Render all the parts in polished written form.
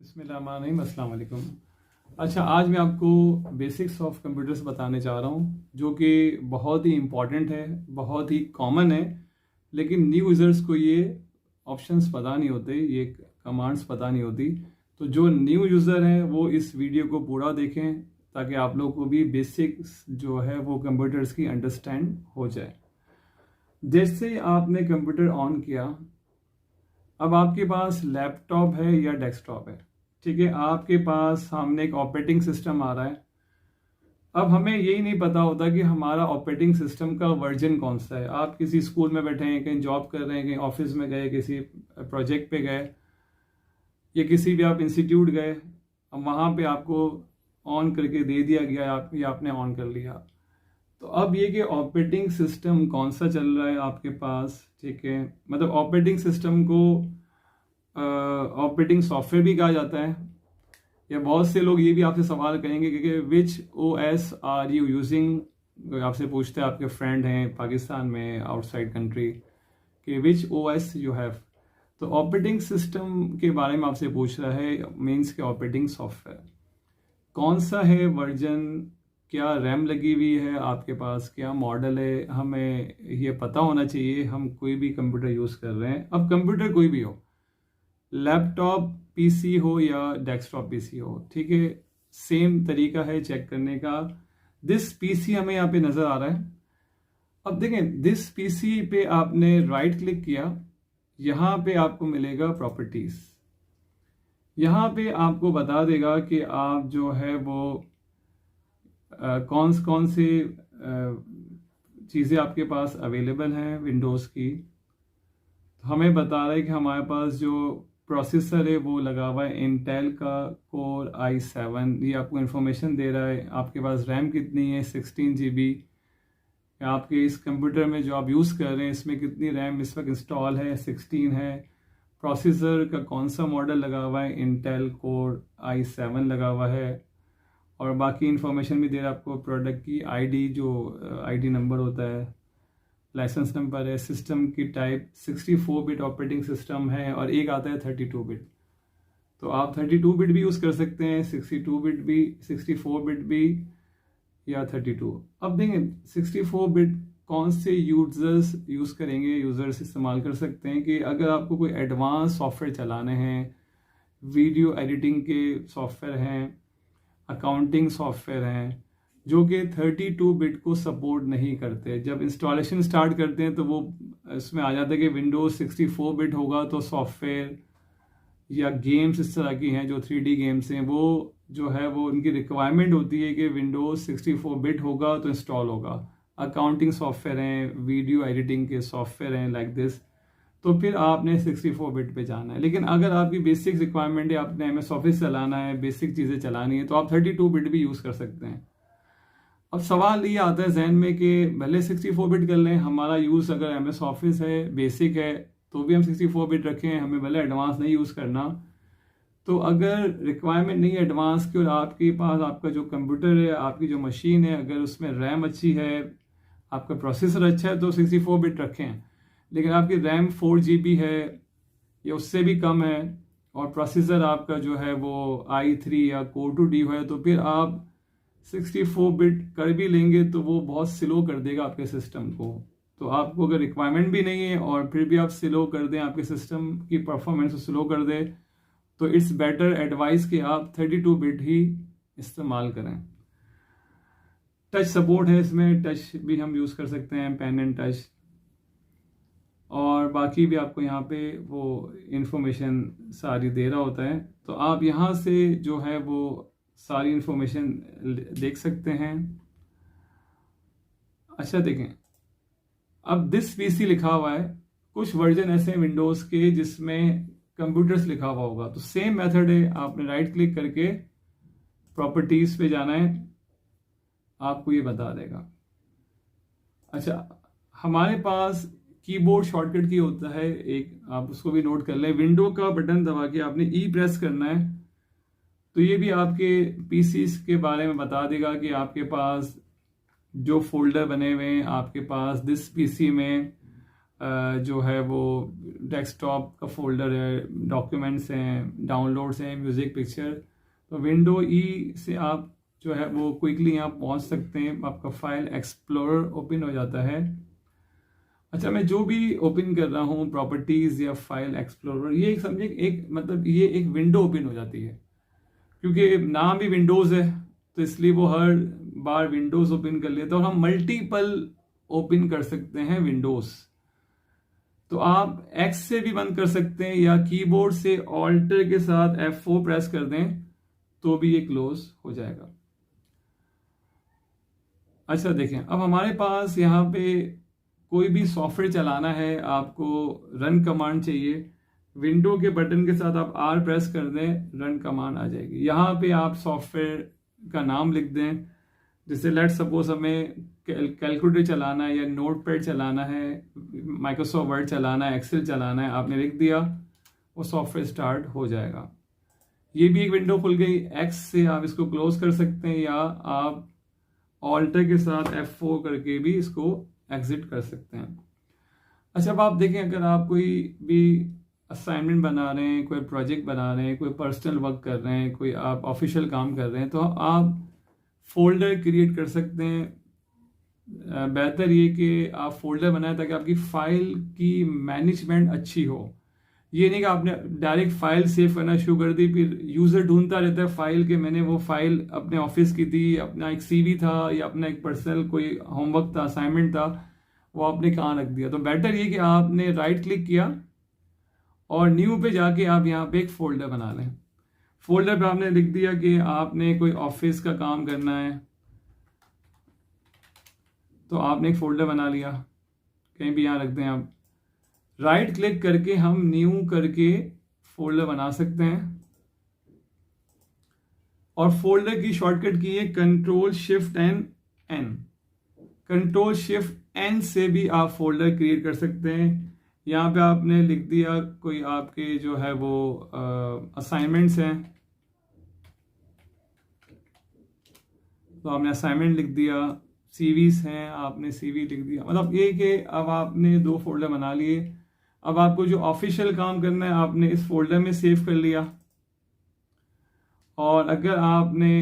बिस्मिल्लाहिर्रहमानिर्रहीम, अस्सलाम वालेकुम। अच्छा, आज मैं आपको बेसिक्स ऑफ कंप्यूटर्स बताने जा रहा हूँ जो कि बहुत ही इम्पॉर्टेंट है, बहुत ही कॉमन है, लेकिन न्यू यूज़र्स को ये ऑप्शंस पता नहीं होते, ये कमांड्स पता नहीं होती। तो जो न्यू यूज़र हैं वो इस वीडियो को पूरा देखें ताकि आप लोग को भी बेसिक्स जो है वो कंप्यूटर्स की अंडरस्टैंड हो जाए। जैसे आपने कंप्यूटर ऑन किया, अब आपके पास लैपटॉप है या डेस्कटॉप है, ठीक है। आपके पास सामने एक ऑपरेटिंग सिस्टम आ रहा है। अब हमें यही नहीं पता होता कि हमारा ऑपरेटिंग सिस्टम का वर्जन कौन सा है। आप किसी स्कूल में बैठे हैं, कहीं जॉब कर रहे हैं, कहीं ऑफिस में गए, किसी प्रोजेक्ट पे गए या किसी भी आप इंस्टीट्यूट गए, अब वहाँ पे आपको ऑन करके दे दिया गया, या आपने ऑन कर लिया। तो अब ये कि ऑपरेटिंग सिस्टम कौन सा चल रहा है आपके पास, ठीक है। मतलब ऑपरेटिंग सिस्टम को ऑपरेटिंग सॉफ्टवेयर भी कहा जाता है। या बहुत से लोग ये भी आपसे सवाल करेंगे कि विच OS आर यू यूजिंग, आपसे पूछते हैं, आपके फ्रेंड हैं पाकिस्तान में, आउटसाइड कंट्री, कि विच OS यू हैव। तो ऑपरेटिंग सिस्टम के बारे में आपसे पूछ रहा है, मीन्स के ऑपरेटिंग सॉफ्टवेयर कौन सा है, वर्जन, क्या रैम लगी हुई है आपके पास, क्या मॉडल है, हमें ये पता होना चाहिए। हम कोई भी कंप्यूटर यूज़ कर रहे हैं, अब कंप्यूटर कोई भी हो, लैपटॉप PC हो या डेस्कटॉप PC हो, ठीक है, सेम तरीका है चेक करने का। दिस PC हमें यहाँ पे नज़र आ रहा है। अब देखें, दिस PC पे आपने राइट क्लिक किया, यहाँ पे आपको मिलेगा प्रॉपर्टीज़। यहाँ पे आपको बता देगा कि आप जो है वो कौन कौन सी चीज़ें आपके पास अवेलेबल हैं विंडोज़ की। हमें बता रहा है कि हमारे पास जो प्रोसेसर है वो लगा हुआ है इंटेल का कोर i7। ये आपको इन्फॉर्मेशन दे रहा है। आपके पास रैम कितनी है, 16 GB। आपके इस कंप्यूटर में जो आप यूज़ कर रहे हैं इसमें कितनी रैम इस वक्त इंस्टॉल है, 16 है। प्रोसेसर का कौन सा मॉडल लगा हुआ है, इंटेल कोर i7 लगा हुआ है। और बाकी इन्फॉर्मेशन भी दे रहा है आपको, प्रोडक्ट की ID, जो ID नंबर होता है, लाइसेंस नंबर है, सिस्टम की टाइप 64 बिट ऑपरेटिंग सिस्टम है, और एक आता है 32 बिट। तो आप 32 बिट भी यूज़ कर सकते हैं, 62 बिट भी, 64 बिट भी, या 32। अब देखें 64 बिट कौन से यूजर्स यूज़ करेंगे, यूज़र्स इस्तेमाल कर सकते हैं कि अगर आपको कोई एडवांस सॉफ्टवेयर चलाने हैं, वीडियो एडिटिंग के सॉफ्टवेयर हैं, अकाउंटिंग सॉफ्टवेयर हैं, जो कि 32 बिट को सपोर्ट नहीं करते। जब इंस्टॉलेशन स्टार्ट करते हैं तो वो इसमें आ जाता है कि विंडोज़ 64 बिट होगा तो सॉफ्टवेयर या गेम्स इस तरह की हैं जो 3D गेम्स हैं, वो जो है वो उनकी रिक्वायरमेंट होती है कि विंडोज़ 64 बिट होगा तो इंस्टॉल होगा। अकाउंटिंग सॉफ्टवेयर हैं, वीडियो एडिटिंग के सॉफ्टवेयर हैं लाइक दिस, तो फिर आपने 64 बिट पे जाना है। लेकिन अगर आपकी बेसिक रिक्वायरमेंट है, आपने MS ऑफिस चलाना है, बेसिक चीज़ें चलानी है, तो आप 32 बिट भी यूज़ कर सकते हैं। अब सवाल ये आता है जहन में कि भले 64 बिट कर लें, हमारा यूज़ अगर MS ऑफिस है, बेसिक है, तो भी हम 64 बिट रखें, हमें भले एडवांस नहीं यूज़ करना। तो अगर रिक्वायरमेंट नहीं है एडवांस की और आपके पास आपका जो कंप्यूटर है, आपकी जो मशीन है, अगर उसमें रैम अच्छी है, आपका प्रोसेसर अच्छा है, तो 64 बिट रखें। लेकिन आपकी रैम 4 GB है या उससे भी कम है और प्रोसेसर आपका जो है वो i3 या Core 2 Duo है, तो फिर आप 64 बिट कर भी लेंगे तो वो बहुत स्लो कर देगा आपके सिस्टम को। तो आपको अगर रिक्वायरमेंट भी नहीं है और फिर भी आप स्लो कर दें, आपके सिस्टम की परफॉर्मेंस को स्लो कर दे, तो इट्स बेटर एडवाइस कि आप 32 बिट ही इस्तेमाल करें। टच सपोर्ट है इसमें, टच भी हम यूज़ कर सकते हैं, पेन एंड टच, और बाकी भी आपको यहाँ पे वो इंफॉर्मेशन सारी दे रहा होता है। तो आप यहाँ से जो है वो सारी इंफॉर्मेशन देख सकते हैं। अच्छा देखें, अब दिस PC लिखा हुआ है, कुछ वर्जन ऐसे हैं विंडोज़ के जिसमें कंप्यूटर्स लिखा हुआ होगा, तो सेम मेथड है, आपने राइट क्लिक करके प्रॉपर्टीज़ पे जाना है, आपको ये बता देगा। अच्छा, हमारे पास कीबोर्ड शॉर्टकट की होता है एक, आप उसको भी नोट कर लें। विंडो का बटन दबा के आपने E प्रेस करना है, तो ये भी आपके PCs के बारे में बता देगा कि आपके पास जो फोल्डर बने हुए हैं, आपके पास दिस PC में जो है वो डेस्कटॉप का फोल्डर है, डॉक्यूमेंट्स हैं, डाउनलोड्स हैं, म्यूज़िक, पिक्चर। तो विंडो ई से आप जो है वो क्विकली यहाँ पहुँच सकते हैं, आपका फाइल एक्सप्लोरर ओपन हो जाता है। अच्छा, मैं जो भी ओपन कर रहा हूँ प्रॉपर्टीज़ या फाइल एक्सप्लोरर, ये एक समझे एक मतलब ये एक विंडो ओपन हो जाती है, क्योंकि नाम भी विंडोज़ है तो इसलिए वो हर बार विंडोज़ ओपन कर लेता है, और हम मल्टीपल ओपन कर सकते हैं विंडोज़। तो आप X से भी बंद कर सकते हैं या कीबोर्ड से ऑल्टर के साथ F4 प्रेस कर दें तो भी ये क्लोज हो जाएगा। अच्छा देखें, अब हमारे पास यहाँ पे कोई भी सॉफ्टवेयर चलाना है, आपको रन कमांड चाहिए, विंडो के बटन के साथ आप R प्रेस कर दें, रन कमांड आ जाएगी। यहाँ पे आप सॉफ्टवेयर का नाम लिख दें, जैसे लेट सपोज हमें कैलकुलेटर चलाना है या नोटपैड चलाना है, माइक्रोसॉफ्ट वर्ड चलाना है, एक्सेल चलाना है, आपने लिख दिया, वो सॉफ्टवेयर स्टार्ट हो जाएगा। ये भी एक विंडो खुल गई। X से आप इसको क्लोज कर सकते हैं या आप ऑल्टर के साथ F4 करके भी इसको एग्जिट कर सकते हैं। अच्छा, अब आप देखें, अगर आप कोई भी असाइनमेंट बना रहे हैं, कोई प्रोजेक्ट बना रहे हैं, कोई पर्सनल वर्क कर रहे हैं, कोई आप ऑफिशियल काम कर रहे हैं, तो आप फोल्डर क्रिएट कर सकते हैं। बेहतर ये कि आप फोल्डर बनाएं ताकि आपकी फाइल की मैनेजमेंट अच्छी हो। ये नहीं कि आपने डायरेक्ट फाइल सेव करना शुरू कर दी, फिर यूज़र ढूंढता रहता है फाइल के, मैंने वो फाइल अपने ऑफिस की थी, अपना एक CV था या अपना एक पर्सनल कोई होमवर्क था, असाइनमेंट था, वो आपने कहाँ रख दिया। तो बेटर ये कि आपने राइट क्लिक किया और न्यू पे जाके आप यहाँ पे एक फोल्डर बना लें। फोल्डर पे आपने लिख दिया कि आपने कोई ऑफिस का काम करना है, तो आपने एक फोल्डर बना लिया, कहीं भी यहाँ रख दें आप। राइट क्लिक करके हम न्यू करके फोल्डर बना सकते हैं, और फोल्डर की शॉर्टकट की है Ctrl+Shift+N। Ctrl+Shift+N से भी आप फोल्डर क्रिएट कर सकते हैं। यहाँ पे आपने लिख दिया कोई आपके जो है वो असाइनमेंट्स हैं, तो आपने असाइनमेंट लिख दिया, CVs हैं, आपने CV लिख दिया। मतलब ये कि अब आपने 2 फोल्डर बना लिए। अब आपको जो ऑफिशियल काम करना है आपने इस फोल्डर में सेव कर लिया, और अगर आपने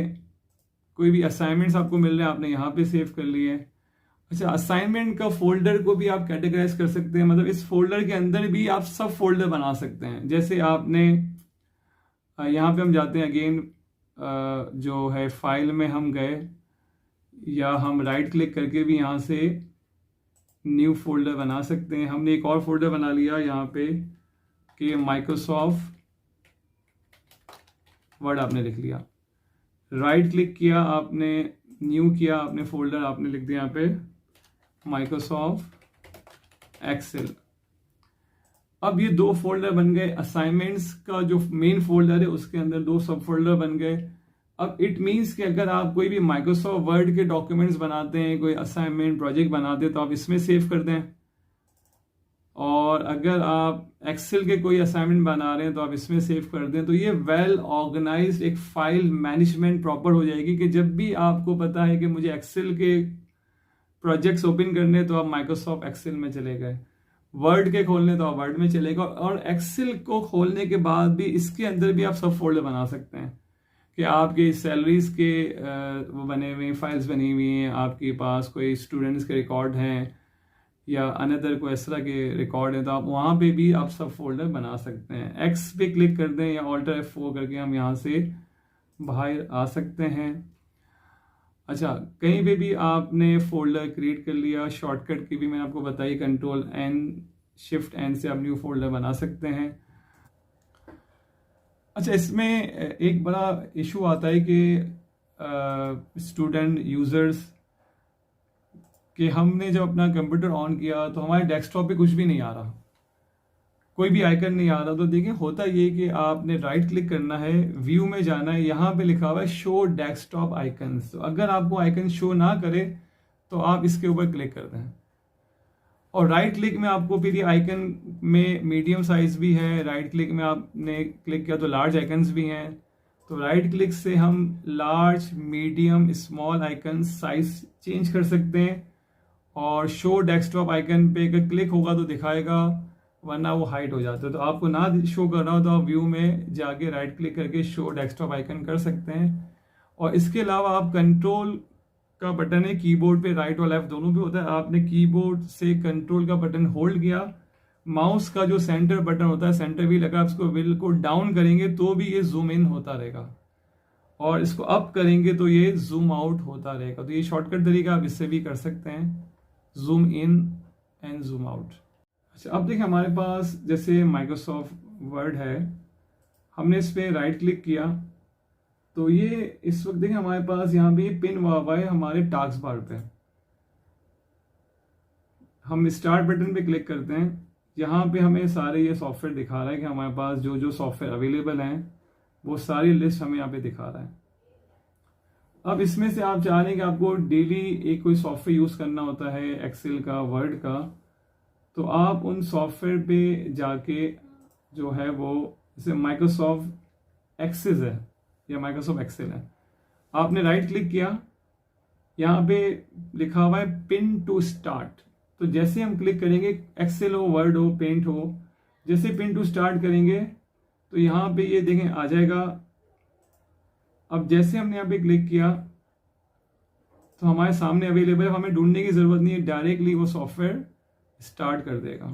कोई भी असाइनमेंट्स आपको मिल रहे हैं आपने यहाँ पे सेव कर लिए। अच्छा, असाइनमेंट का फोल्डर को भी आप कैटेगराइज कर सकते हैं, मतलब इस फोल्डर के अंदर भी आप सब फोल्डर बना सकते हैं। जैसे आपने यहाँ पे हम जाते हैं अगेन, जो है फाइल में हम गए, या हम राइट क्लिक करके भी यहाँ से न्यू फोल्डर बना सकते हैं। हमने एक और फोल्डर बना लिया यहाँ पे कि माइक्रोसॉफ्ट वर्ड आपने लिख लिया, राइट क्लिक किया आपने, न्यू किया आपने फोल्डर, आपने लिख दिया यहाँ पे माइक्रोसॉफ्ट एक्सेल। अब ये 2 फोल्डर बन गए। असाइनमेंट्स का जो मेन फोल्डर है उसके अंदर 2 सब फोल्डर बन गए। अब इट मीन्स कि अगर आप कोई भी माइक्रोसॉफ्ट वर्ड के डॉक्यूमेंट्स बनाते हैं, कोई असाइनमेंट प्रोजेक्ट बनाते हैं, तो आप इसमें सेव कर दें, और अगर आप एक्सेल के कोई असाइनमेंट बना रहे हैं तो आप इसमें सेव कर दें। तो ये वेल ऑर्गेनाइज्ड एक फाइल मैनेजमेंट प्रॉपर हो जाएगी कि जब भी आपको पता है कि मुझे एक्सेल के प्रोजेक्ट्स ओपन करने, तो आप माइक्रोसॉफ्ट एक्सेल में चले गए, वर्ड के खोलने तो आप वर्ड में चलेगा, और एक्सेल को खोलने के बाद भी इसके अंदर भी आप सब फोल्डर बना सकते हैं कि आपकी सैलरीज के वो बने हुए फाइल्स बनी हुई हैं, आपके पास कोई स्टूडेंट्स के रिकॉर्ड हैं या अनदर कोई इस तरह के रिकॉर्ड हैं, तो आप वहाँ पे भी आप सब फोल्डर बना सकते हैं। X पे क्लिक कर दें या ऑल्टर F4 करके हम यहाँ से बाहर आ सकते हैं। अच्छा, कहीं पे भी आपने फोल्डर क्रिएट कर लिया, शॉर्टकट की भी मैंने आपको बताई, Ctrl+N+Shift+N से आप न्यू फोल्डर बना सकते हैं। अच्छा, इसमें एक बड़ा इशू आता है कि स्टूडेंट यूज़र्स कि हमने जब अपना कंप्यूटर ऑन किया तो हमारे डेस्कटॉप पे कुछ भी नहीं आ रहा, कोई भी आइकन नहीं आ रहा। तो देखिए, होता ये कि आपने राइट क्लिक करना है, व्यू में जाना है, यहाँ पे लिखा हुआ है शो डेस्कटॉप आइकन्स। तो अगर आपको आइकन शो ना करे तो आप इसके ऊपर क्लिक कर दें, और राइट क्लिक में आपको फिर ये आइकन में मीडियम साइज भी है, राइट क्लिक में आपने क्लिक किया तो लार्ज आइकन्स भी हैं। तो राइट क्लिक से हम large, medium, small icon size change कर सकते हैं, और शो डेस्कटॉप आइकन पे अगर क्लिक होगा तो दिखाएगा, वरना वो हाइड हो जाता है। तो आपको ना शो करना हो तो आप व्यू में जाके राइट क्लिक करके शो डेस्कटॉप आइकन कर सकते हैं। और इसके अलावा आप कंट्रोल का बटन है कीबोर्ड पे, राइट और लेफ्ट दोनों पे होता है। आपने कीबोर्ड से कंट्रोल का बटन होल्ड किया, माउस का जो सेंटर बटन होता है, सेंटर व्हील, अगर आप इसको व्हील को डाउन करेंगे तो भी ये जूम इन होता रहेगा, और इसको अप करेंगे तो ये जूम आउट होता रहेगा। तो ये शॉर्टकट तरीका आप इससे भी कर सकते हैं, zoom in and zoom out. अच्छा, अब देखिए हमारे पास जैसे माइक्रोसॉफ्ट वर्ड है, हमने इस पर राइट क्लिक किया तो ये इस वक्त देखिए हमारे पास यहाँ पे पिन हुआ है हमारे टास्क बार पे। हम स्टार्ट बटन पे क्लिक करते हैं, यहाँ पे हमें सारे ये सॉफ्टवेयर दिखा रहा है कि हमारे पास जो जो सॉफ्टवेयर अवेलेबल हैं वो सारी लिस्ट हमें यहाँ पे दिखा रहा है। अब इसमें से आप चाह रहे हैं कि आपको डेली एक कोई सॉफ्टवेयर यूज करना होता है, एक्सेल का, वर्ड का, तो आप उन सॉफ्टवेयर पे जाके जो है वो, जैसे माइक्रोसॉफ्ट एक्सेस है या माइक्रोसॉफ्ट एक्सेल है, आपने राइट क्लिक किया, यहाँ पे लिखा हुआ है पिन टू स्टार्ट। तो जैसे हम क्लिक करेंगे, एक्सेल हो, वर्ड हो, पेंट हो, जैसे पिन टू स्टार्ट करेंगे तो यहाँ पे ये देखें आ जाएगा। अब जैसे हमने यहाँ पे क्लिक किया तो हमारे सामने अवेलेबल है, हमें ढूंढने की जरूरत नहीं है, डायरेक्टली वो सॉफ्टवेयर स्टार्ट कर देगा।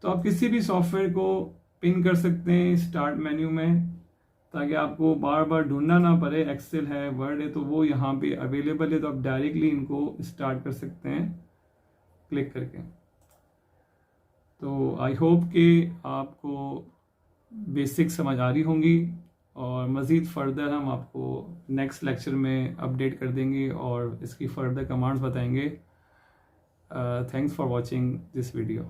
तो आप किसी भी सॉफ्टवेयर को पिन कर सकते हैं स्टार्ट मेन्यू में, ताकि आपको बार बार ढूंढना ना पड़े। एक्सेल है, वर्ड है, तो वो यहाँ पे अवेलेबल है, तो आप डायरेक्टली इनको स्टार्ट कर सकते हैं क्लिक करके। तो आई होप कि आपको बेसिक समझ आ रही होंगी, और मज़ीद फर्दर हम आपको नेक्स्ट लेक्चर में अपडेट कर देंगे और इसकी फर्दर कमांड्स बताएंगे। Thanks for watching this video.